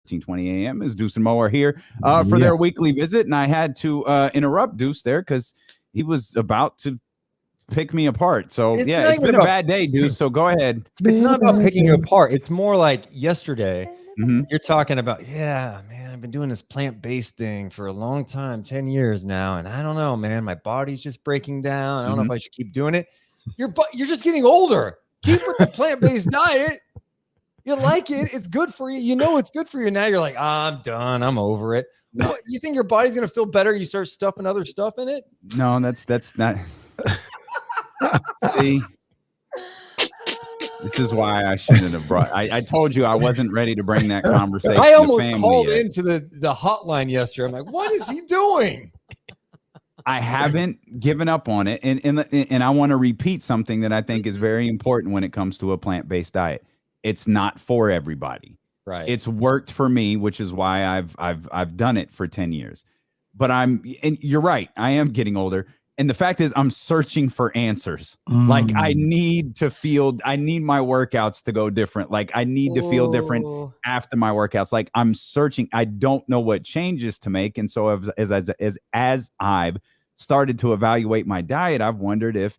13:20 a.m. is Deuce and Mo are here for their weekly visit, and I had to interrupt Deuce there because he was about to pick me apart. So it's been a bad day, Deuce. So go ahead. It's not about picking you apart. It's more like yesterday. Mm-hmm. You're talking about, man, I've been doing this plant-based thing for a long time, 10 years now, and I don't know, man, my body's just breaking down. I don't know if I should keep doing it. You're just getting older. Keep with the plant-based diet. You like it. It's good for you. You know it's good for you. Now you're like, I'm done. I'm over it. What, you think your body's going to feel better? You start stuffing other stuff in it? No, that's not. See, this is why I shouldn't have brought. I told you I wasn't ready to bring that conversation. I almost called into the hotline yesterday. I'm like, what is he doing? I haven't given up on it, and I want to repeat something that I think is very important when it comes to a plant-based diet. It's not for everybody. Right. It's worked for me, which is why I've done it for 10 years. But and you're right, I am getting older. And the fact is, I'm searching for answers. Like I need my workouts to go different. Like I need to feel different after my workouts. Like I'm searching. I don't know what changes to make. And so as I've started to evaluate my diet, I've wondered if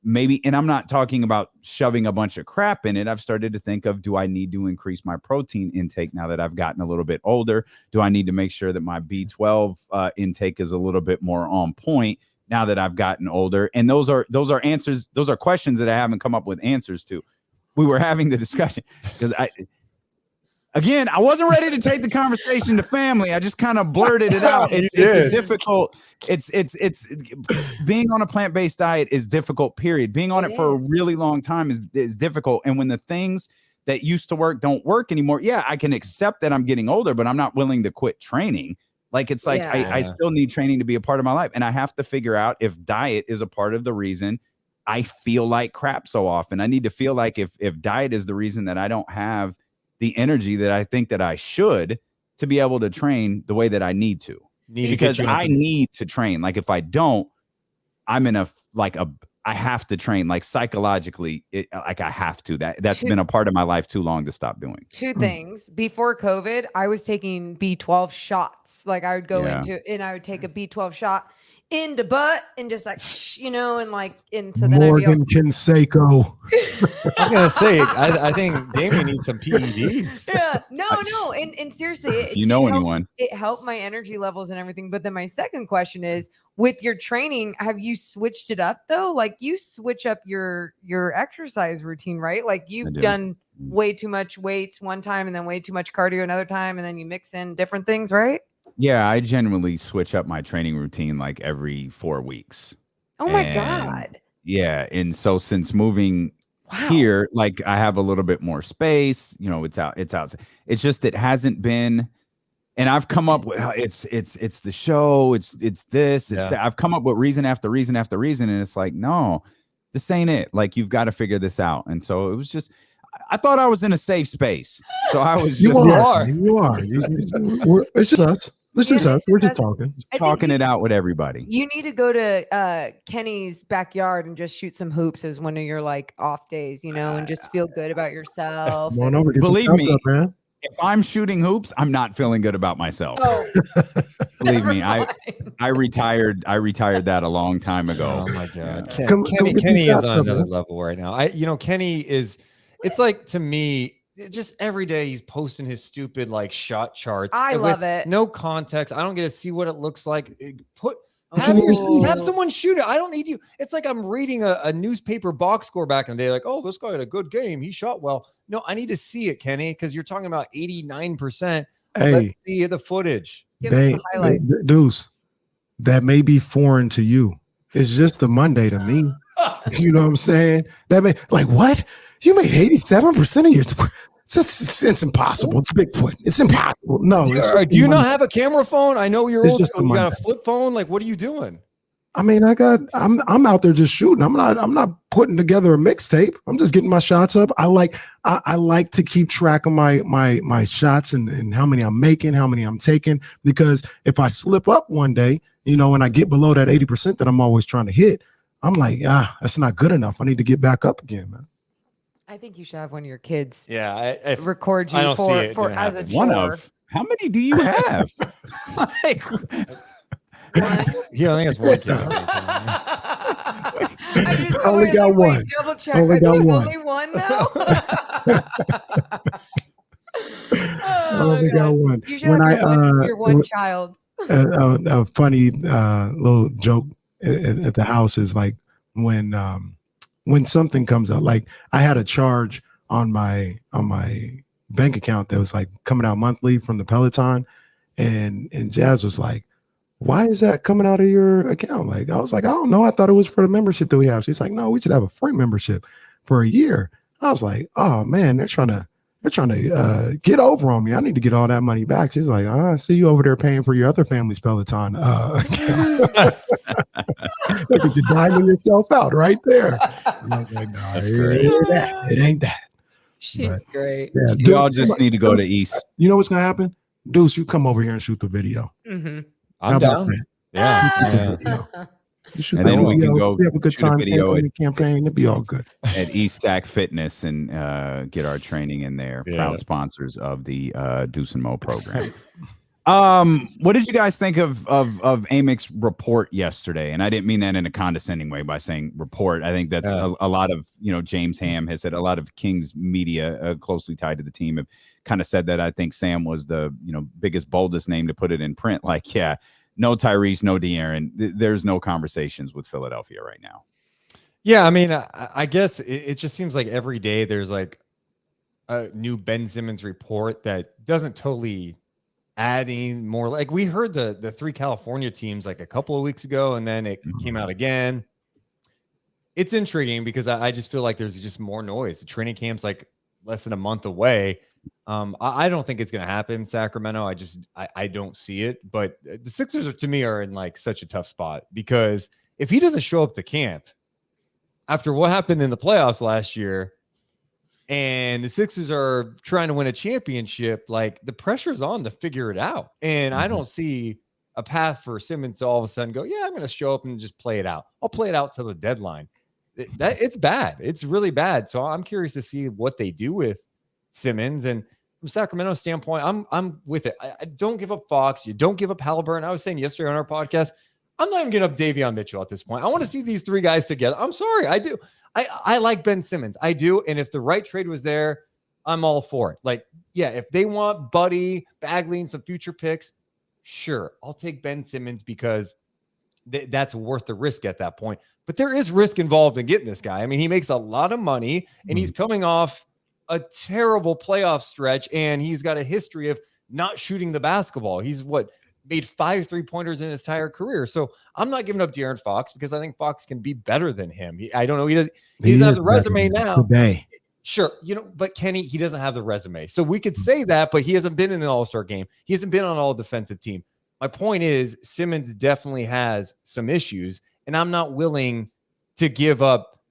maybe, and I'm not talking about shoving a bunch of crap in it. I've started to think of, do I need to increase my protein intake now that I've gotten a little bit older? Do I need to make sure that my B12 intake is a little bit more on point now that I've gotten older? And those are answers. Those are questions that I haven't come up with answers to. We were having the discussion because I wasn't ready to take the conversation to family. I just kind of blurted it out. It's difficult. It's being on a plant-based diet is difficult, period. Being on it for a really long time is difficult. And when the things that used to work don't work anymore, I can accept that I'm getting older, but I'm not willing to quit training. Like, it's like, I still need training to be a part of my life. And I have to figure out if diet is a part of the reason I feel like crap so often. I need to feel like if diet is the reason that I don't have the energy that I think that I should to be able to train the way that I need to. Because I need to train. Like, if I don't, I'm in I have to train, like, psychologically, I have to. That's been a part of my life too long to stop doing. Two things. Before COVID, I was taking B12 shots. Like, I would go into, and I would take a B12 shot into butt and just like, and so then Morgan Canseco. I was gonna say, I think Davey needs some PEDs. Yeah, no, and seriously, if you know anyone, it helped my energy levels and everything. But then my second question is, with your training, have you switched it up though? Like, you switch up your exercise routine, right? Like, you've done way too much weights one time and then way too much cardio another time, and then you mix in different things, right? Yeah, I generally switch up my training routine like every 4 weeks. Oh my God. Yeah. And so since moving here, like, I have a little bit more space, it's out. It's just, it hasn't been, and I've come up with, it's the show. It's this, it's that. I've come up with reason after reason after reason. And it's like, no, this ain't it. Like, you've got to figure this out. And so it was just, I thought I was in a safe space. So I was You are. It's just us. It's just us. We're just talking it out with everybody. You need to go to Kenny's backyard and just shoot some hoops as one of your like off days, and just feel good about yourself. Believe me, man. If I'm shooting hoops, I'm not feeling good about myself. Oh. Believe me, I retired that a long time ago. Oh my God. Kenny is on another level right now. Kenny is, it's like, to me, just every day he's posting his stupid like shot charts. I love it. No context. I don't get to see what it looks like. Have someone shoot it. I don't need you. It's like I'm reading a newspaper box score back in the day, like, oh, this guy had a good game. He shot well. No, I need to see it, Kenny, because you're talking about 89%. Hey, let's see the footage. Deuce, that may be foreign to you. It's just a Monday to me. You know what I'm saying? What? You made 87% of your. It's impossible. It's Bigfoot. It's impossible. No. Do you not have a camera phone? I know you're old school. You got a flip phone. Like, what are you doing? I mean, I'm out there just shooting. I'm not putting together a mixtape. I'm just getting my shots up. I like to keep track of my shots and how many I'm making, how many I'm taking, because if I slip up one day, and I get below that 80% that I'm always trying to hit, I'm like, that's not good enough. I need to get back up again, man. I think you should have one of your kids. Yeah, record you for as a chore. How many do you have? Like, he only has one kid. I just Only always got like, wait, one. double check. Only I got think one. only one now. Only got one. You should have your one child. A funny little joke at the house is like when something comes up. Like I had a charge on my bank account that was like coming out monthly from the Peloton, and Jazz was like, "Why is that coming out of your account?" Like I was like, "I don't know. I thought it was for the membership that we have." She's like, "No, we should have a free membership for a year." I was like, "Oh man, they're trying to get over on me. I need to get all that money back." She's like, "I see you over there paying for your other family's Peloton account." Look at you diming yourself out right there. And I was like, "No, That's great. It ain't that." She's great. Yeah, we all just need to go to East. You know what's gonna happen? Deuce, you come over here and shoot the video. Mm-hmm. I'm down. Yeah. And then we can go we have a good shoot a time video in the campaign. It'll be all good. at East Sac Fitness and get our training in there. Yeah. Proud sponsors of the Deuce Mo program. What did you guys think of Amic's report yesterday? And I didn't mean that in a condescending way by saying report. I think that's a lot of, James Ham has said, a lot of Kings media closely tied to the team have kind of said that. I think Sam was the, biggest, boldest name to put it in print. Like, yeah, no Tyrese, no De'Aaron. There's no conversations with Philadelphia right now. Yeah, I mean, I guess it just seems like every day there's like a new Ben Simmons report that doesn't totally adding more. Like we heard the three California teams like a couple of weeks ago, and then it came out again. It's intriguing because I just feel like there's just more noise. The training camp's like less than a month away. I don't think it's going to happen in Sacramento. I don't see it. But the Sixers to me are in like such a tough spot because if he doesn't show up to camp after what happened in the playoffs last year, and the Sixers are trying to win a championship, like the pressure's on to figure it out. And I don't see a path for Simmons to all of a sudden go, yeah, I'm going to show up and just play it out. I'll play it out till the deadline. It's bad. It's really bad. So I'm curious to see what they do with Simmons. And from Sacramento's standpoint, I'm with it. I don't give up Fox. You don't give up Halliburton. I was saying yesterday on our podcast, I'm not even giving up Davion Mitchell at this point. I want to see these three guys together. I'm sorry. I do. I like Ben Simmons. I do. And if the right trade was there, I'm all for it. Like, yeah, if they want Buddy, Bagley, and some future picks, sure, I'll take Ben Simmons because that's worth the risk at that point. But there is risk involved in getting this guy. I mean, he makes a lot of money, and he's coming off a terrible playoff stretch, and he's got a history of not shooting the basketball. He's made 5 3-pointers in his entire career. So I'm not giving up De'Aaron Fox because I think Fox can be better than him. I don't know. He doesn't have the resume now. Today. Sure. But Kenny, he doesn't have the resume. So we could say that, but he hasn't been in an all-star game. He hasn't been on all defensive team. My point is Simmons definitely has some issues, and I'm not willing to give up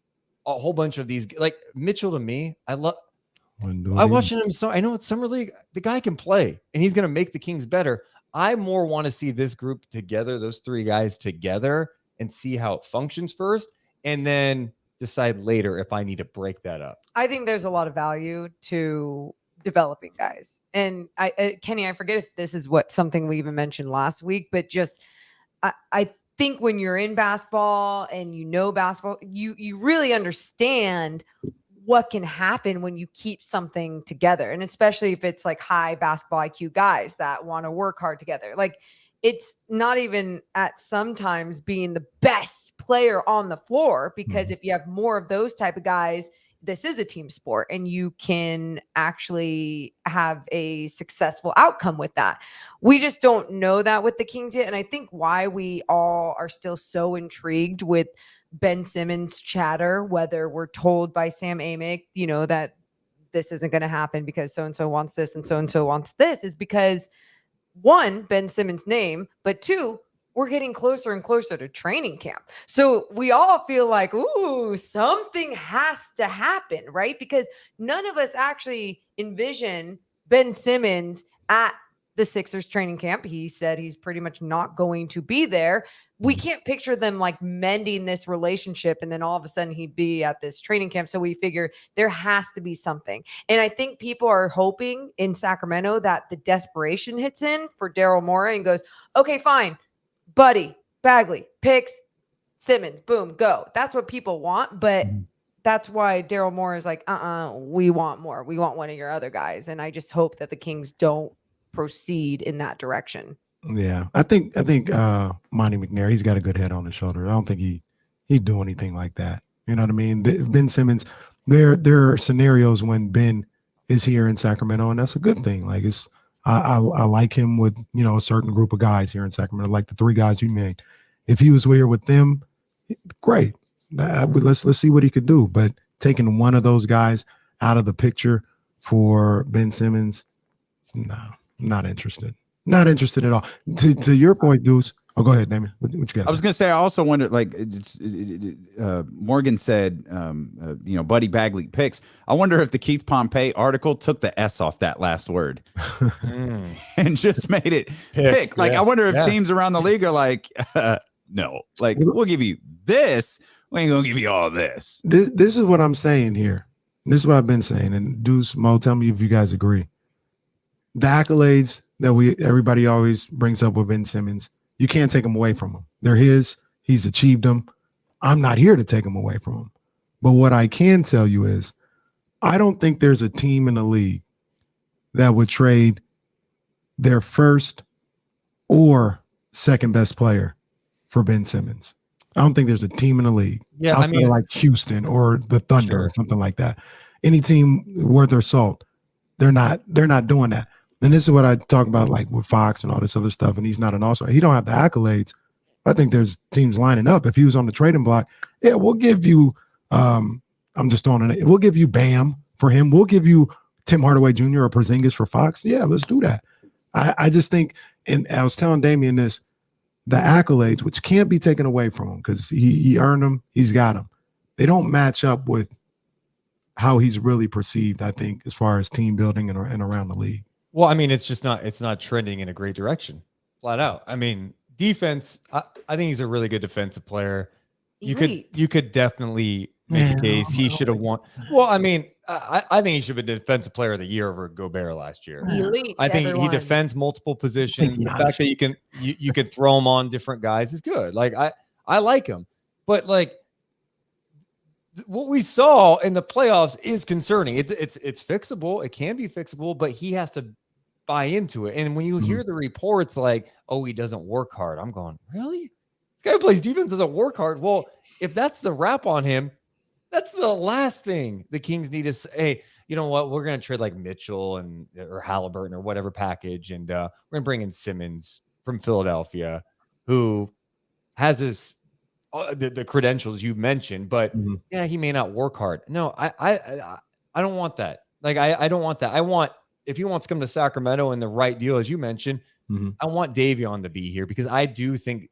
a whole bunch of these. Like Mitchell to me, I watching him. So I know it's summer league. The guy can play, and he's going to make the Kings better. I more want to see this group together, those three guys together, and see how it functions first, and then decide later if I need to break that up. I think there's a lot of value to developing guys. And Kenny, I forget if this is something we even mentioned last week, but just I think when you're in basketball and basketball, you really understand what can happen when you keep something together. And especially if it's like high basketball IQ guys that want to work hard together. Like it's not even at sometimes being the best player on the floor, because if you have more of those type of guys, this is a team sport and you can actually have a successful outcome with that. We just don't know that with the Kings yet. And I think why we all are still so intrigued with Ben Simmons chatter, whether we're told by Sam Amick, that this isn't going to happen because so-and-so wants this and so-and-so wants this, is because one, Ben Simmons' name, but two, we're getting closer and closer to training camp. So we all feel like, ooh, something has to happen, right? Because none of us actually envision Ben Simmons at the Sixers training camp. He said he's pretty much not going to be there. We can't picture them like mending this relationship and then all of a sudden he'd be at this training camp. So we figure there has to be something. And I think people are hoping in Sacramento that the desperation hits in for Daryl Morey and goes, okay, fine, Buddy, Bagley, picks, Simmons, boom, go. That's what people want. But that's why Daryl Morey is like, we want more. We want one of your other guys. And I just hope that the Kings don't proceed in that direction. Yeah, I think Monty McNair, he's got a good head on his shoulder. I don't think he'd do anything like that. You know what I mean? Ben Simmons, there are scenarios when Ben is here in Sacramento, and that's a good thing. Like I like him with, you know, a certain group of guys here in Sacramento, like the 3 guys you named. If he was here with them, great. Let's see what he could do. But taking one of those guys out of the picture for Ben Simmons, no, not interested. Not interested at all. To your point, Deuce. Oh, go ahead, Damien. What you got? I was going to say, I also wonder, like Morgan said, you know, Buddy Bagley picks. I wonder if the Keith Pompey article took the S off that last word and just made it pick. Like, I wonder if teams around the league are like, no, like, we'll give you this. We ain't going to give you all this. This is what I'm saying here. This is what I've been saying. And Deuce, Mo, tell me if you guys agree. The accolades that everybody always brings up with Ben Simmons, you can't take them away from him. They're his. He's achieved them. I'm not here to take them away from him. But what I can tell you is I don't think there's a team in the league that would trade their first or second best player for Ben Simmons. I don't think there's a team in the league. Yeah, I mean, like Houston or the Thunder or something like that. Any team worth their salt, they're not doing that. And this is what I talk about, like with Fox and all this other stuff. And he's not an all-star. He don't have the accolades. I think there's teams lining up. If he was on the trading block, yeah, we'll give you. I'm just throwing it. We'll give you Bam for him. We'll give you Tim Hardaway Jr. or Porzingis for Fox. Yeah, let's do that. I just think, and I was telling Damien this, the accolades, which can't be taken away from him because he earned them, he's got them. They don't match up with how he's really perceived, I think, as far as team building and around the league. Well, I mean, it's not trending in a great direction, flat out. I mean, defense, I think he's a really good defensive player. You could definitely make the case he should have won. Well, I mean, I think he should have been defensive player of the year over Gobert last year. Elite, I think he defends multiple positions. The fact that you can throw him on different guys is good. Like I like him, but like what we saw in the playoffs is concerning. It's fixable. It can be fixable, but he has to buy into it. And when you hear the reports like, oh, he doesn't work hard, I'm going, really? This guy who plays defense doesn't work hard. Well, if that's the rap on him, that's the last thing the Kings need to say. Hey, you know what? We're going to trade like Mitchell or Halliburton or whatever package. And we're going to bring in Simmons from Philadelphia, who has this, the credentials you mentioned, but yeah, he may not work hard. No, I don't want that. Like, I don't want that. I want, if he wants to come to Sacramento in the right deal, as you mentioned, I want Davion to be here because I do think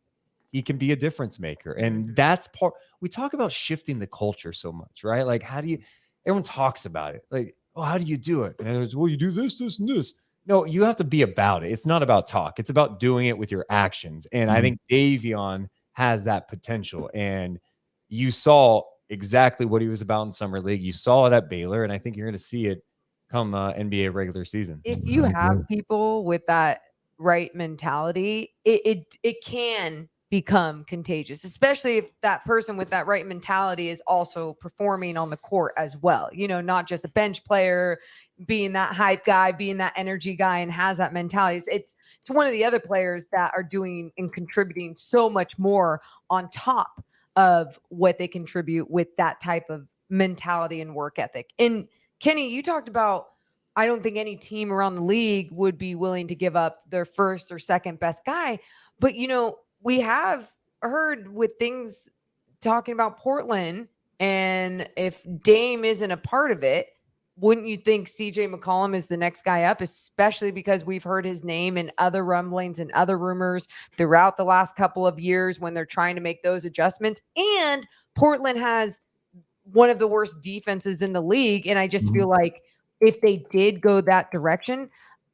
he can be a difference maker. And that's part, we talk about shifting the culture so much, right? Like, everyone talks about it. Like, oh, how do you do it? And it's, well, you do this, this, and this. No, you have to be about it. It's not about talk. It's about doing it with your actions. And I think Davion has that potential. And you saw exactly what he was about in Summer League. You saw it at Baylor. And I think you're going to see it come NBA regular season. If you have people with that right mentality, it can become contagious, especially if that person with that right mentality is also performing on the court as well. You know, not just a bench player being that hype guy, being that energy guy and has that mentality. It's one of the other players that are doing and contributing so much more on top of what they contribute with that type of mentality and work ethic. And Kenny, you talked about, I don't think any team around the league would be willing to give up their first or second best guy. But, you know, we have heard with things talking about Portland, and if Dame isn't a part of it, wouldn't you think CJ McCollum is the next guy up, especially because we've heard his name in other rumblings and other rumors throughout the last couple of years when they're trying to make those adjustments. And Portland has one of the worst defenses in the league. And I just feel like if they did go that direction,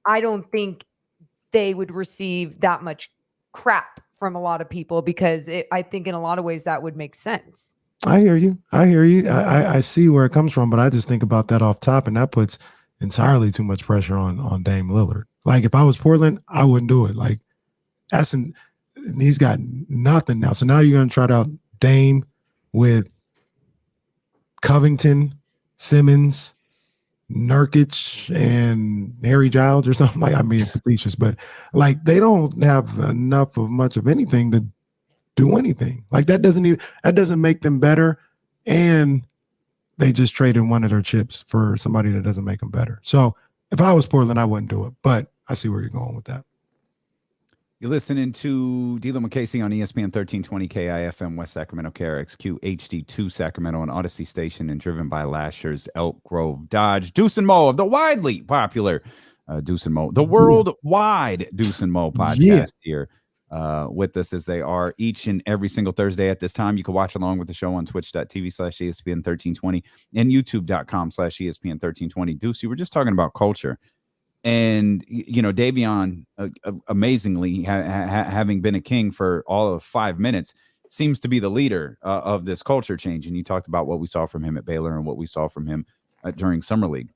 I don't think they would receive that much crap from a lot of people, because I think in a lot of ways that would make sense. I hear you. I see where it comes from, but I just think about that off top, and that puts entirely too much pressure on Dame Lillard. Like, if I was Portland, I wouldn't do it. Like, he's got nothing now. So now you're going to try out Dame with Covington, Simmons, Nurkic, and Harry Giles or something. Like, I mean, facetious, but like, they don't have enough of much of anything to do anything. Like, that doesn't make them better. And they just traded one of their chips for somebody that doesn't make them better. So if I was Portland, I wouldn't do it, but I see where you're going with that. You're listening to D'Lo and Casey on ESPN 1320 KIFM West Sacramento, KRXQ HD2 Sacramento, and Odyssey Station, and driven by Lashers, Elk Grove Dodge. Deuce and Mo of the widely popular Deuce and Mo, the worldwide Deuce and Mo podcast here with us, as they are each and every single Thursday at this time. You can watch along with the show on twitch.tv/ESPN 1320 and youtube.com/ESPN 1320. Deuce, you were just talking about culture. And, you know, Davion, amazingly, having been a King for all of 5 minutes, seems to be the leader of this culture change. And you talked about what we saw from him at Baylor and what we saw from him during Summer League.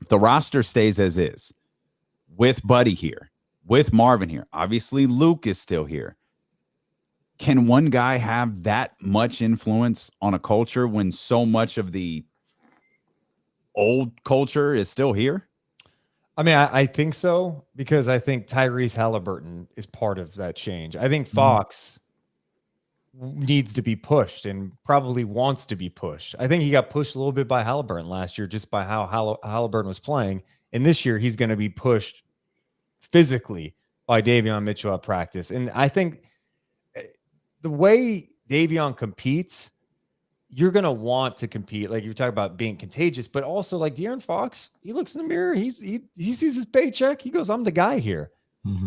If the roster stays as is, with Buddy here, with Marvin here, obviously Luke is still here, can one guy have that much influence on a culture when so much of the old culture is still here? I mean, I think so, because I think Tyrese Halliburton is part of that change. I think Fox needs to be pushed and probably wants to be pushed. I think he got pushed a little bit by Halliburton last year, just by how Halliburton was playing. And this year he's going to be pushed physically by Davion Mitchell at practice. And I think the way Davion competes, you're going to want to compete. Like, you're talking about being contagious, but also like De'Aaron Fox, he looks in the mirror. He sees his paycheck. He goes, I'm the guy here.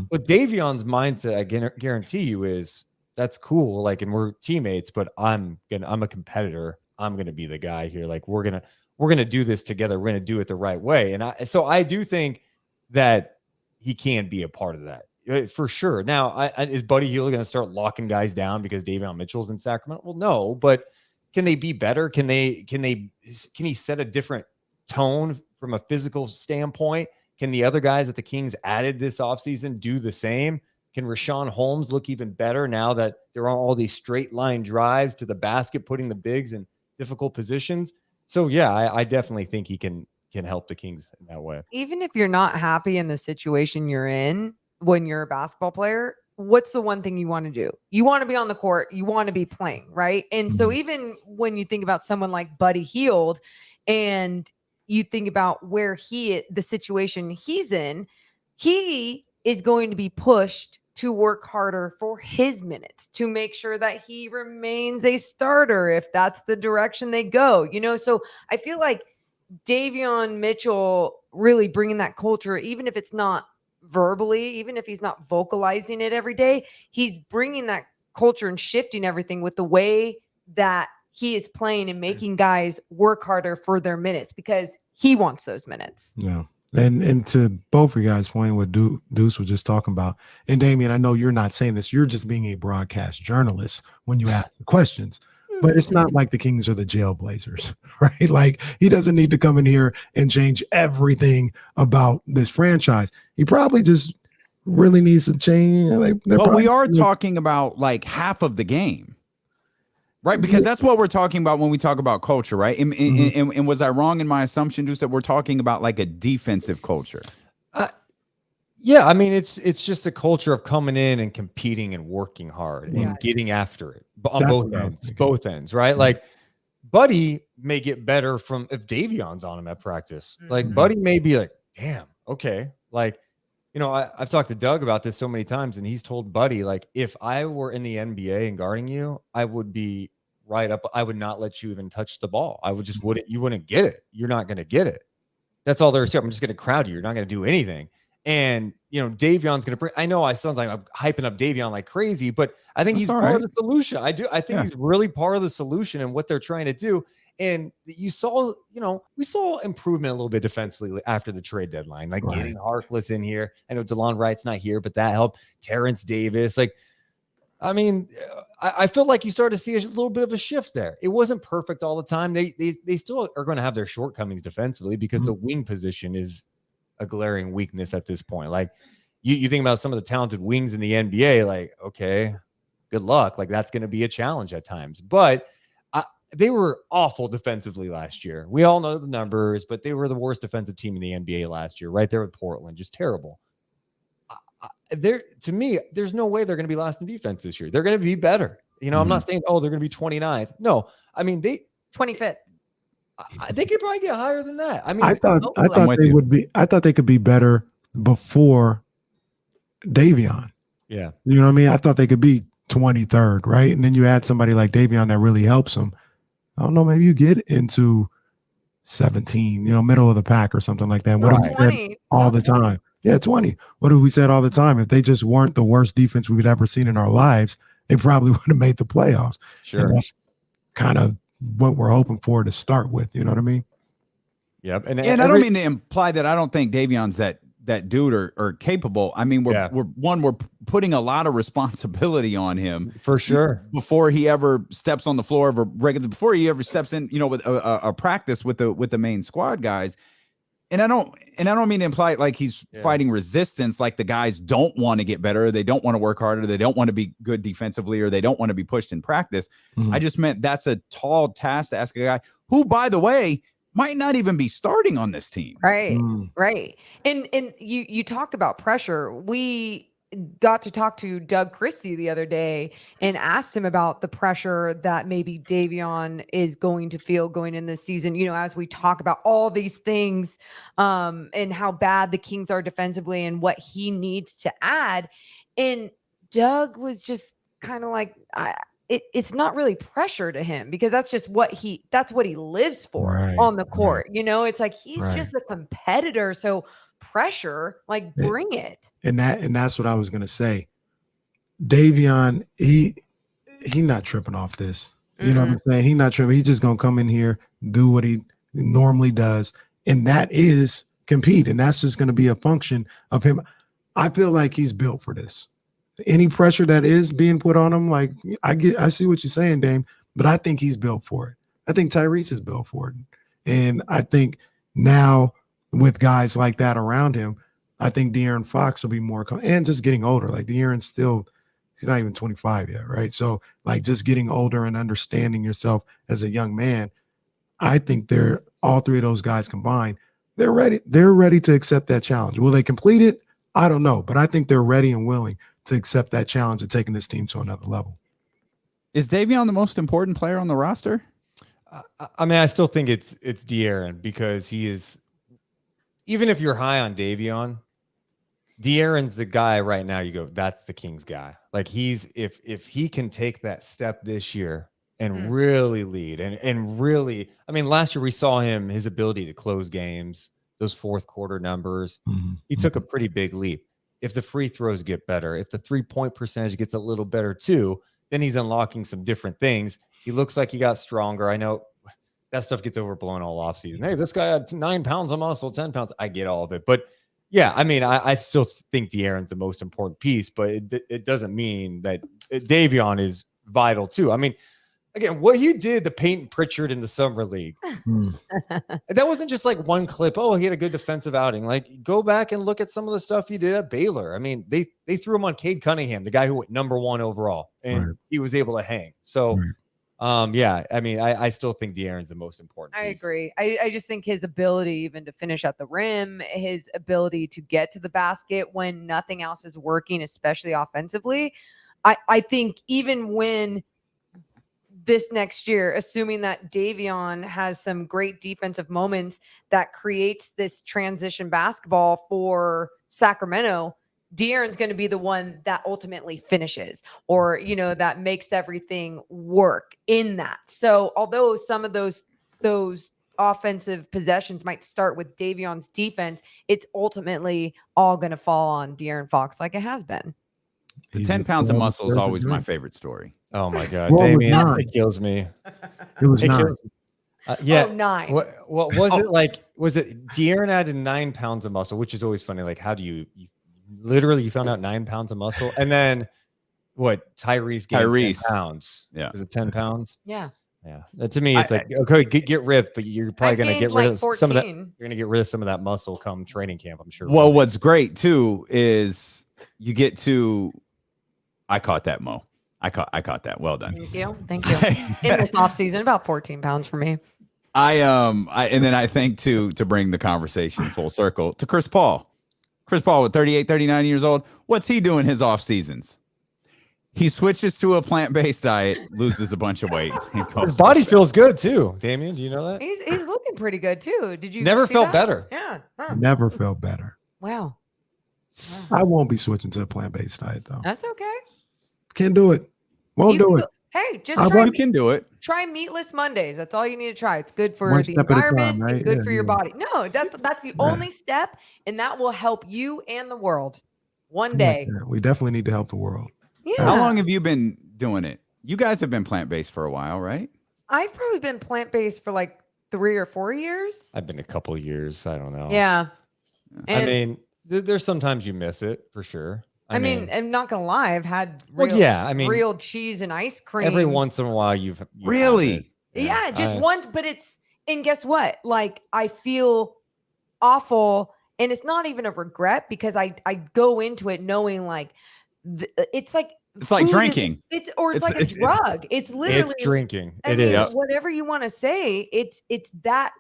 But Davion's mindset, I guarantee you, is that's cool. Like, and we're teammates, but I'm a competitor. I'm going to be the guy here. Like, we're going to do this together. We're going to do it the right way. And so I do think that he can be a part of that for sure. Now, is Buddy Hield going to start locking guys down because Davion Mitchell's in Sacramento? Well, no, but can they be better? Can he set a different tone from a physical standpoint? Can the other guys that the Kings added this offseason do the same? Can Rashawn Holmes look even better now that there are all these straight line drives to the basket, putting the bigs in difficult positions? So yeah, I definitely think he can help the Kings in that way. Even if you're not happy in the situation you're in when you're a basketball player, what's the one thing you want to do? You want to be on the court. You want to be playing, right? And so even when you think about someone like Buddy Hield, and you think about the situation he's in, he is going to be pushed to work harder for his minutes, to make sure that he remains a starter if that's the direction they go. You know, so I feel like Davion Mitchell really bringing that culture, even if it's not verbally, even if he's not vocalizing it every day, he's bringing that culture and shifting everything with the way that he is playing and making guys work harder for their minutes, because he wants those minutes. Yeah. And to both of you guys' point, what Deuce was just talking about, and Damian, I know you're not saying this, you're just being a broadcast journalist when you ask the questions. But it's not like the Kings are the Jailblazers, right? Like, he doesn't need to come in here and change everything about this franchise. He probably just really needs to change. But we are talking about like half of the game, right? Because that's what we're talking about when we talk about culture, right? And was I wrong in my assumption, Deuce, that we're talking about like a defensive culture? Yeah, I mean, it's just a culture of coming in and competing and working hard and getting after it on both ends, right? Like, Buddy may get better from if Davion's on him at practice. Like, Buddy may be like, damn, okay. Like, you know, I've talked to Doug about this so many times, and he's told Buddy, like, if I were in the NBA and guarding you, I would be right up. I would not let you even touch the ball. I would just you wouldn't get it. You're not going to get it. That's all there is. I'm just going to crowd you. You're not going to do anything. And, Davion's going to bring, I know I sound like I'm hyping up Davion like crazy, but I think That's he's all part right. of the solution. I think he's really part of the solution and what they're trying to do. And you saw, we saw improvement a little bit defensively after the trade deadline, like getting Harkless in here. I know DeLon Wright's not here, but that helped. Terrence Davis. Like, I mean, I feel like you started to see a little bit of a shift there. It wasn't perfect all the time. They still are going to have their shortcomings defensively because the wing position is a glaring weakness at this point. Like, you think about some of the talented wings in the NBA, like, okay, good luck. Like, that's going to be a challenge at times. But they were awful defensively last year. We all know the numbers, but they were the worst defensive team in the NBA last year, right there with Portland. Just terrible. To me, there's no way they're going to be last in defense this year. They're going to be better. I'm not saying, they're going to be 29th. No, I mean, 25th. They could probably get higher than that. I mean, I thought they would be. I thought they could be better before Davion. Yeah, you know what I mean. I thought they could be 23rd, right? And then you add somebody like Davion that really helps them. I don't know. Maybe you get into 17, middle of the pack or something like that. What have we said all the time? Yeah, 20. What have we said all the time? If they just weren't the worst defense we've ever seen in our lives, they probably would have made the playoffs. Sure, and that's kind of what we're hoping for to start with. You know what I mean? Yep. And I don't mean to imply that I don't think Davion's that dude or capable. I mean, we're putting a lot of responsibility on him for sure before he ever steps on the floor of a regular, before he ever steps in, with a practice with the main squad guys. And I don't mean to imply like he's fighting resistance, like the guys don't want to get better, they don't want to work harder, they don't want to be good defensively, or they don't want to be pushed in practice. I just meant that's a tall task to ask a guy who, by the way, might not even be starting on this team. Right. And you talk about pressure. We got to talk to Doug Christie the other day and asked him about the pressure that maybe Davion is going to feel going in this season, as we talk about all these things, and how bad the Kings are defensively and what he needs to add. And Doug was just kind of like, it's not really pressure to him, because that's just what he lives for on the court. It's like, he's just a competitor. So pressure, like, bring it. And that's what I was going to say. Davion, he not tripping off this. You know what I'm saying? He's not tripping. He's just going to come in here, do what he normally does. And that is compete. And that's just going to be a function of him. I feel like he's built for this. Any pressure that is being put on him, like, I see what you're saying, Dame, but I think he's built for it. I think Tyrese is built for it. And I think now with guys like that around him, I think De'Aaron Fox will be more, and just getting older. Like, De'Aaron's he's not even 25 yet, right? So, like, just getting older and understanding yourself as a young man, I think all three of those guys combined, they're ready to accept that challenge. Will they complete it? I don't know, but I think they're ready and willing to accept that challenge of taking this team to another level. Is Davion the most important player on the roster? I mean, I still think it's De'Aaron, because he is, even if you're high on Davion, De'Aaron's the guy right now. You go, that's the Kings guy. Like, if he can take that step this year and really lead and really, I mean, last year we saw his ability to close games, those fourth quarter numbers. He took a pretty big leap. If the free throws get better, if the 3-point percentage gets a little better too, then he's unlocking some different things. He looks like he got stronger. I know that stuff gets overblown all offseason. Hey, this guy had 9 pounds of muscle, 10 pounds. I get all of it. But yeah, I mean, I still think De'Aaron's the most important piece, but it doesn't mean that Davion is vital too. I mean, again, what he did to Peyton Pritchard in the Summer League, that wasn't just like one clip. Oh, he had a good defensive outing. Like, go back and look at some of the stuff he did at Baylor. I mean, they threw him on Cade Cunningham, the guy who went #1 overall, and he was able to hang. So, yeah, I mean, I still think De'Aaron's the most important piece. I agree. I just think his ability even to finish at the rim, his ability to get to the basket when nothing else is working, especially offensively. I think even when this next year, assuming that Davion has some great defensive moments that creates this transition basketball for Sacramento, De'Aaron's going to be the one that ultimately finishes, or, that makes everything work in that. So although some of those offensive possessions might start with Davion's defense, it's ultimately all going to fall on De'Aaron Fox like it has been. The 10 pounds of muscle is always my favorite story. Oh my God, Well, Damien, it kills me. It was 9. Yeah. Oh, 9. What was it like? Was it De'Aaron added 9 pounds of muscle, which is always funny. Like, how do you literally you found out 9 pounds of muscle, and then what? Tyrese gained 10 pounds. Yeah. Was it 10 pounds? Yeah. Yeah. That, to me, it's like, okay, get ripped, but you're probably going to get rid of 14. some of that. You're going to get rid of some of that muscle come training camp, I'm sure. Well, what's great too is you get to. I caught that, Mo. I caught that. Well done. Thank you. In this off season, about 14 pounds for me. And then I think to bring the conversation full circle to Chris Paul. Chris Paul with 38, 39 years old. What's he doing his off seasons? He switches to a plant-based diet, loses a bunch of weight. His body feels good too. Damien, do you know that? He's looking pretty good too. Did you never see felt that? better? Yeah. Huh. Never felt better. Wow. I won't be switching to a plant-based diet though. That's okay. Can't do it. Won't do it. Hey, just you can do it. Try meatless Mondays. That's all you need to try. It's good for One the step at a time, environment right? and good Yeah, for your yeah. body. No, that's the only step, and that will help you and the world one day. Yeah, we definitely need to help the world. Yeah. How long have you been doing it? You guys have been plant-based for a while, right? I've probably been plant-based for like 3 or 4 years. I've been a couple of years. I don't know. Yeah. I mean, there's sometimes you miss it for sure. I mean, I'm not gonna lie. I've had real cheese and ice cream every once in a while. You've really, yeah, just once. But and guess what? Like, I feel awful, and it's not even a regret because I go into it knowing like it's like drinking. It's like a drug. It's literally drinking. I mean, whatever you want to say. It's that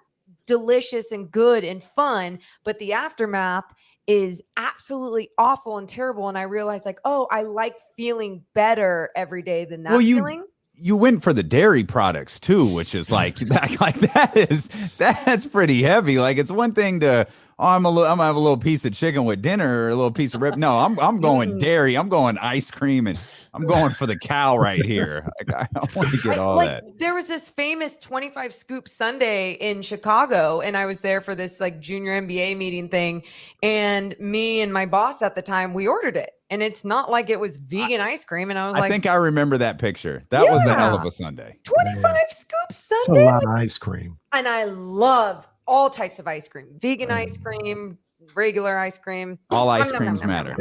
delicious and good and fun, but the aftermath is absolutely awful and terrible. And I realized like, oh, I like feeling better every day than that feeling. You went for the dairy products too, which is like that's pretty heavy. Like, it's one thing to I'm gonna have a little piece of chicken with dinner or a little piece of rib. No, I'm going dairy. I'm going ice cream, and I'm going for the cow right here. I want to get all that. There was this famous 25 scoop Sunday in Chicago, and I was there for this like junior NBA meeting thing. And me and my boss at the time, we ordered it. And it's not like it was vegan ice cream. And I was like, I think I remember that picture. That was a hell of a Sunday. 25 scoop Sunday. It's a lot of ice cream. And I love all types of ice cream, vegan ice cream, regular ice cream. All ice creams matter.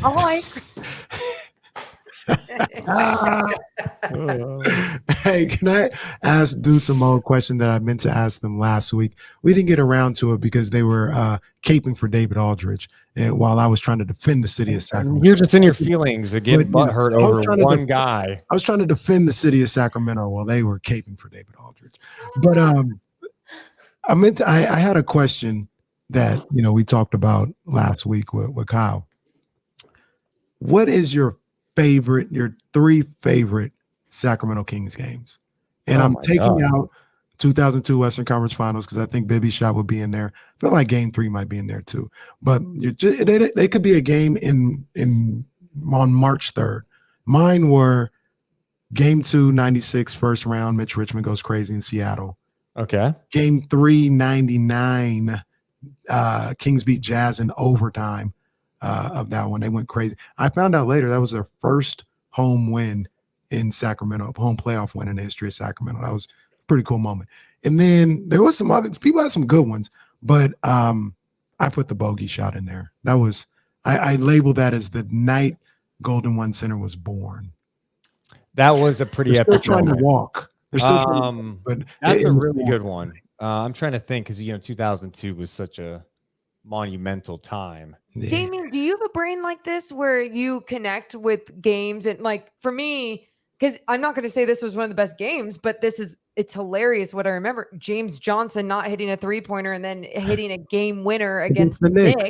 All ice cream. Hey, can I ask Deuce Mo a question that I meant to ask them last week? We didn't get around to it because they were caping for David Aldridge, and while I was trying to defend the city of Sacramento. You're just in your fefeelings of getting butthurt over one guy. I was trying to defend the city of Sacramento while they were caping for David Aldridge. But I had a question that we talked about last week with Kyle. What is your 3 favorite Sacramento Kings games? And I'm taking out 2002 Western Conference Finals because I think Bibby's shot would be in there. I feel like Game 3 might be in there too. But they could be a game on March 3rd. Mine were Game 2, 96 first round. Mitch Richmond goes crazy in Seattle. Okay. Game 3, 99. Kings beat Jazz in overtime. Of that one, they went crazy. I found out later that was their first home win in Sacramento, home playoff win in the history of Sacramento. That was a pretty cool moment. And then there was some others. People had some good ones, but I put the bogey shot in there. That was I labeled that as the night Golden One Center was born. That was a pretty They're epic still trying moment. to walk. They're still trying to walk, but that's a really good one. I'm trying to think because 2002 was such a monumental time. Yeah. Damien, do you have a brain like this where you connect with games? And like for me, because I'm not going to say this was one of the best games, but it's hilarious what I remember. James Johnson not hitting a 3-pointer and then hitting a game winner against the Knicks.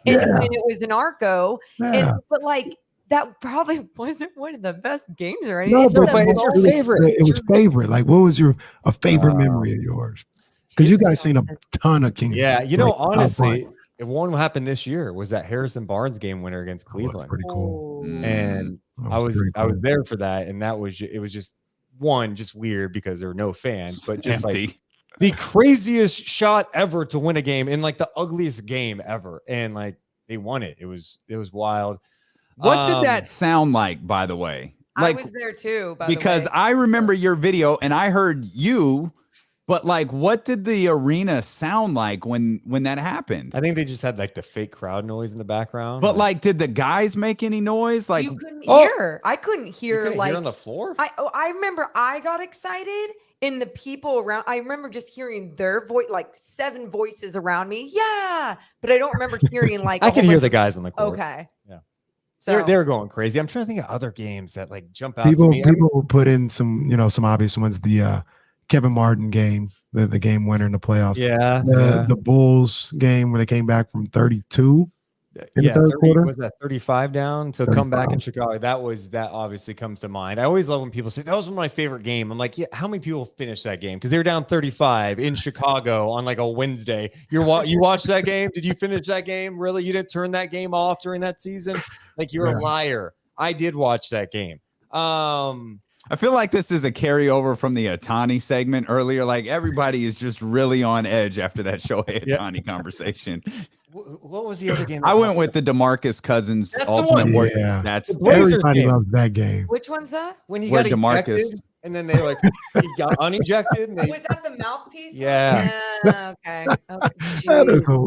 And it was an Arco. Yeah. But like that probably wasn't one of the best games or anything. No, but it's your favorite. It was favorite. Like, what was a favorite memory of yours? Because you guys seen a ton of Kings. Yeah, honestly, if one happened this year was that Harrison Barnes game winner against Cleveland. Pretty cool. And I was there for that, and it was just weird because there were no fans, but just empty. the craziest shot ever to win a game in like the ugliest game ever, and like they won it. It was wild. What did that sound like, by the way? Like, I was there too, because I remember your video and I heard you, but like, what did the arena sound like when that happened? I think they just had like the fake crowd noise in the background. But like, did the guys make any noise? Like, you couldn't hear. I couldn't hear hear on the floor. I remember I got excited and the people around. I remember just hearing their voice, like 7 voices around me. Yeah, but I don't remember hearing like. I could hear the guys on the court. Okay. Yeah. So they were going crazy. I'm trying to think of other games that like jump out people, to me. People will put in some, some obvious ones. The Kevin Martin game, the game winner in the playoffs. Yeah. The Bulls game where they came back from 32 in the third 30, quarter. Was that 35 down to 35. come back in Chicago? That obviously comes to mind. I always love when people say that was my favorite game. I'm like, yeah, how many people finished that game? Because they were down 35 in Chicago on like a Wednesday. You watched that game? Did you finish that game? Really? You didn't turn that game off during that season? Like, you're a liar. I did watch that game. I feel like this is a carryover from the Ohtani segment earlier. Like, everybody is just really on edge after that Shohei Ohtani conversation. What was the other game? I went with the DeMarcus Cousins That's the ultimate one. warrior. Yeah. That's Everybody game. loves that game. which one's that? When he Where got DeMarcus- ejected, and then they like he got unejected. And Was that the mouthpiece? Yeah. Okay.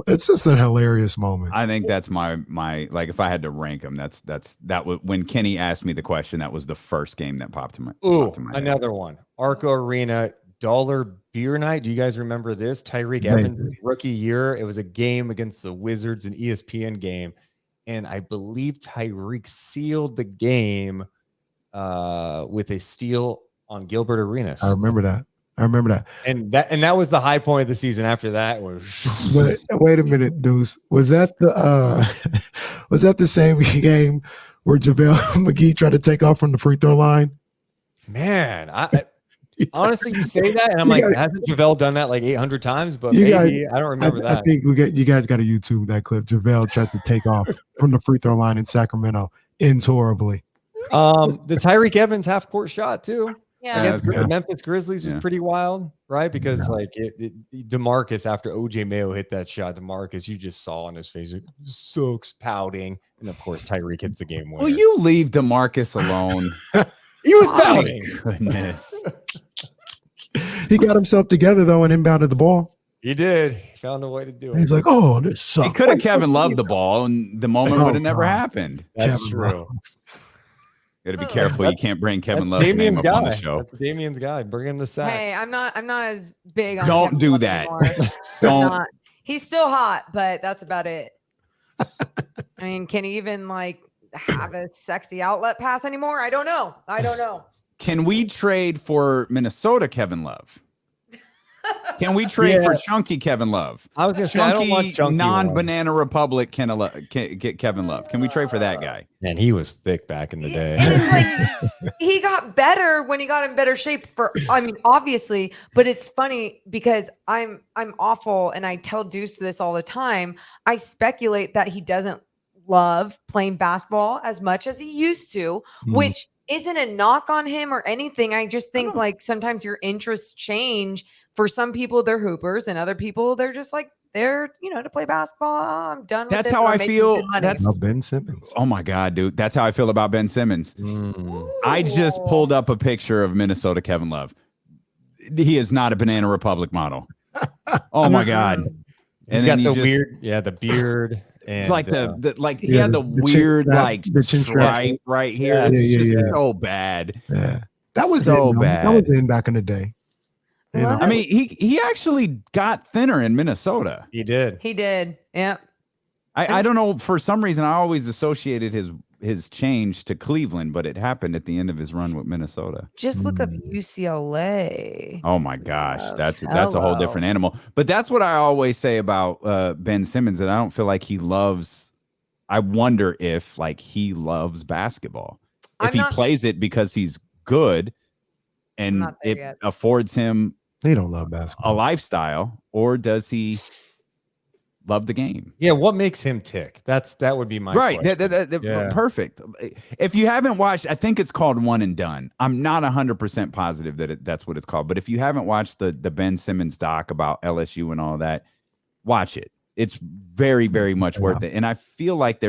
It's just a hilarious moment. I think that's my like, if I had to rank them, that was when Kenny asked me the question. That was the first game that popped to my. Another one. Arco Arena Dollar Beer Night. Do you guys remember this? Tyreek Evans' rookie year. It was a game against the Wizards, an ESPN game, and I believe Tyreek sealed the game with a steal on Gilbert Arenas. I remember that. And that was the high point of the season. After that was. But wait a minute, Deuce. Was that the same game where JaVale McGee tried to take off from the free throw line? Man, honestly, you say that, and I'm like, hasn't JaVale done that like 800 times? But maybe I don't remember that. I think you guys got to YouTube that clip. JaVale tried to take off from the free throw line in Sacramento. Ends horribly. The Tyreek Evans half court shot too. Yeah. Against the Memphis Grizzlies was pretty wild, right? Because like DeMarcus, after OJ Mayo hit that shot, DeMarcus, you just saw on his face, it sucks, pouting, and of course Tyreek hits the game winner. Will you leave DeMarcus alone? He was pouting. Goodness. He got himself together though and inbounded the ball. He did. He found a way to do it. He's like, "Oh, this sucks." He could have Kevin Love the ball, and the moment would have never happened. That's Kevin true. Love. Got to be careful. You can't bring Kevin Love's Damien's name up on guy. the show. That's Damien's guy. Bring him the sack. Hey, I'm not as big on. Don't Kevin do Love that. anymore. Don't. Not. He's still hot, but that's about it. I mean, can he even like have a sexy outlet pass anymore? I don't know. Can we trade for Minnesota Kevin Love? Can we trade for chunky Kevin Love? I was gonna say I don't want chunky non-Banana Republic get Kevin Love. Can we trade for that guy? Man, he was thick back in the day. And it's like he got better when he got in better shape obviously, but it's funny because I'm awful and I tell Deuce this all the time. I speculate that he doesn't love playing basketball as much as he used to, which isn't a knock on him or anything. I just think like sometimes your interests change. For some people, they're hoopers, and other people, they're just like they're to play basketball. I'm done. That's with it. how I feel. That's Ben Simmons. Oh my God, dude. That's how I feel about Ben Simmons. I just pulled up a picture of Minnesota Kevin Love. He is not a Banana Republic model. Oh my God. He's got the weird, the beard. And, it's like he had the weird the stripe right here. It's just so bad. Yeah, that was so bad. That was in back in the day. I mean, he actually got thinner in Minnesota. He did. Yep. I don't know. For some reason, I always associated his change to Cleveland, but it happened at the end of his run with Minnesota. Just look up UCLA. Oh my gosh, that's a whole different animal. But that's what I always say about Ben Simmons, that I don't feel like he loves. I wonder if like he loves basketball. If he plays it because he's good, and it affords him. They don't love basketball. A lifestyle, or does he love the game. Yeah, what makes him tick? That would be my right. question. Perfect. If you haven't watched, I think it's called One and Done. I'm not 100% positive that that's what it's called. But if you haven't watched the Ben Simmons doc about LSU and all that, watch it. It's very, very much worth it. And I feel like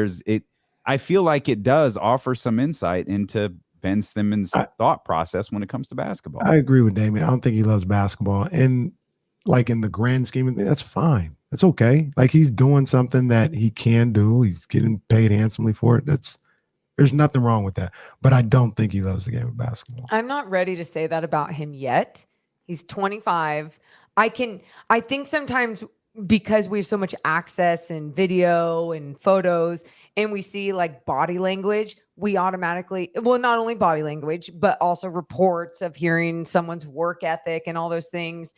I feel like it does offer some insight into Ben Simmons' thought process when it comes to basketball. I agree with Damien. I don't think he loves basketball. And like in the grand scheme of things, that's fine. That's okay. Like he's doing something that he can do. He's getting paid handsomely for it. There's nothing wrong with that. But I don't think he loves the game of basketball. I'm not ready to say that about him yet. He's 25. I think sometimes because we have so much access and video and photos and we see like body language, we automatically, well, not only body language, but also reports of hearing someone's work ethic and all those things.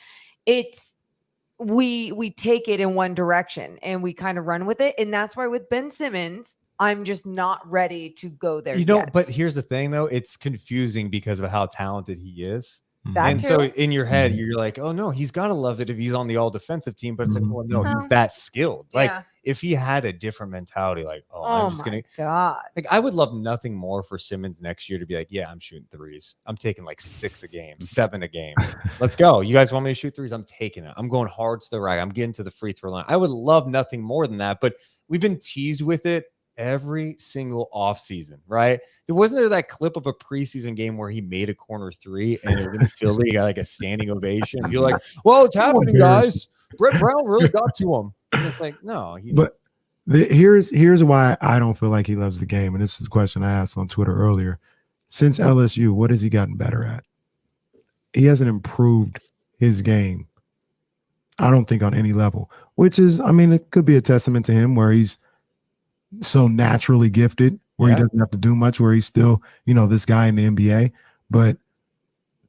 We take it in one direction and we kind of run with it. And that's why with Ben Simmons, I'm just not ready to go there. Yet. But here's the thing though, it's confusing because of how talented he is. That so in your head, you're like, oh no, he's got to love it if he's on the all defensive team. But it's like, well, no, he's that skilled. Like if he had a different mentality, like, I'm just going to, like, I would love nothing more for Simmons next year to be like, yeah, I'm shooting threes. I'm taking like 6 a game, 7 a game. Let's go. You guys want me to shoot threes? I'm taking it. I'm going hard to the rack. I'm getting to the free throw line. I would love nothing more than that. But we've been teased with it every single offseason, right? Wasn't there that clip of a preseason game where he made a corner 3 and it was in Philly, he got like a standing ovation? You're like, well, it's happening, guys. Brett Brown really got to him. And it's like, no, here's why I don't feel like he loves the game. And this is a question I asked on Twitter earlier. Since LSU, what has he gotten better at? He hasn't improved his game, I don't think, on any level, which is, I mean, it could be a testament to him where he's so naturally gifted, where he doesn't have to do much, where he's still, this guy in the NBA. But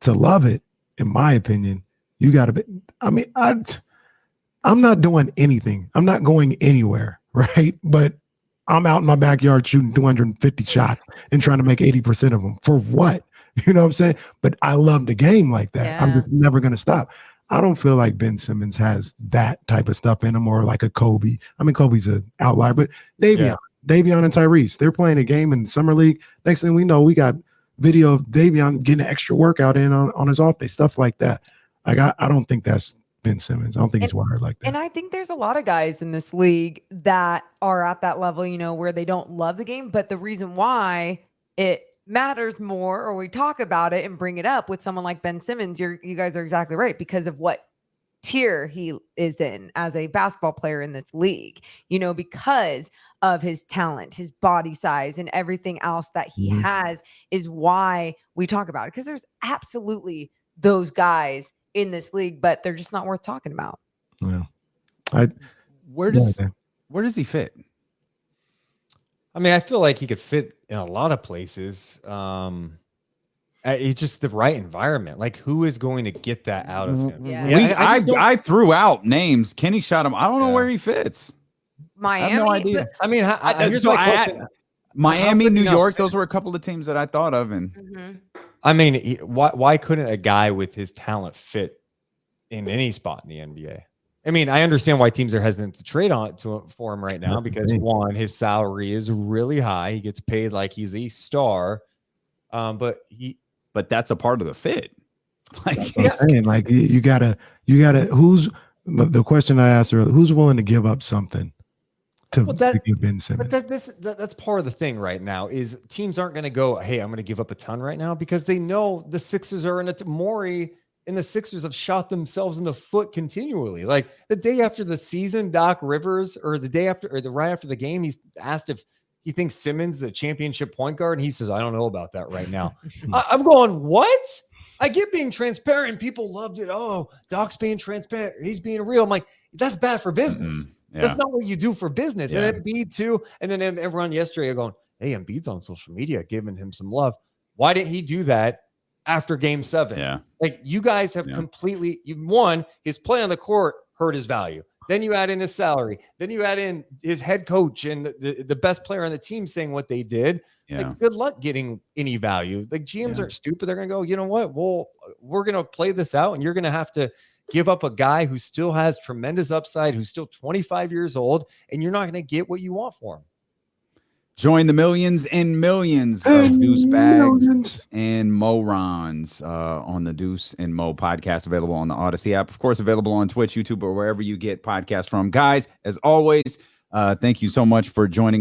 to love it, in my opinion, you got to be, I mean, I'm not doing anything. I'm not going anywhere, right? But I'm out in my backyard shooting 250 shots and trying to make 80% of them. For what? You know what I'm saying? But I love the game like that. Yeah. I'm just never going to stop. I don't feel like Ben Simmons has that type of stuff in him, or like a Kobe. I mean, Kobe's an outlier, but Davion and Tyrese, they're playing a game in Summer League. Next thing we know, we got video of Davion getting an extra workout in on his off day, stuff like that. Like, I don't think that's Ben Simmons. I don't think he's wired like that. And I think there's a lot of guys in this league that are at that level, where they don't love the game, but the reason why it matters more, or we talk about it and bring it up with someone like Ben Simmons, you guys are exactly right, because of what tier he is in as a basketball player in this league, because of his talent, his body size, and everything else that he has is why we talk about it. Because there's absolutely those guys in this league, but they're just not worth talking about. Yeah. Where does he fit? I mean, I feel like he could fit in a lot of places. It's just the right environment. Like, who is going to get that out of him? Yeah. I threw out names. Kenny shot him. I don't know where he fits. Miami. I have no idea. I mean, here's my question. Miami, New York, those were a couple of teams that I thought of. And I mean, why couldn't a guy with his talent fit in any spot in the NBA? I mean, I understand why teams are hesitant to trade for him right now, because one, his salary is really high. He gets paid like he's a star. But that's a part of the fit. Like, you gotta, the question I asked earlier, who's willing to give up something to give Ben Simmons? But that's part of the thing right now is teams aren't going to go, hey, I'm going to give up a ton right now, because they know the Sixers are in it. Morey and the Sixers have shot themselves in the foot continually. Like the day after the season, Doc Rivers, or the day after, or right after the game, he's asked if he thinks Simmons is a championship point guard, and he says, I don't know about that right now. I'm going, what? I get being transparent. People loved it. Oh, Doc's being transparent. He's being real. I'm like, that's bad for business. Yeah. That's not what you do for business. Yeah. And Embiid too. And then everyone yesterday going, hey, Embiid's on social media giving him some love. Why didn't he do that after Game 7? Yeah. Like, you guys have completely, his play on the court hurt his value. Then you add in his salary. Then you add in his head coach and the best player on the team saying what they did. Yeah. Like, good luck getting any value. Like, GMs aren't stupid. They're going to go, you know what? Well, we're going to play this out, and you're going to have to give up a guy who still has tremendous upside, who's still 25 years old, and you're not going to get what you want for him. Join the millions and millions of Deuce Bags and Morons on the Deuce and Mo podcast, available on the Odyssey app. Of course, available on Twitch, YouTube, or wherever you get podcasts from. Guys, as always, thank you so much for joining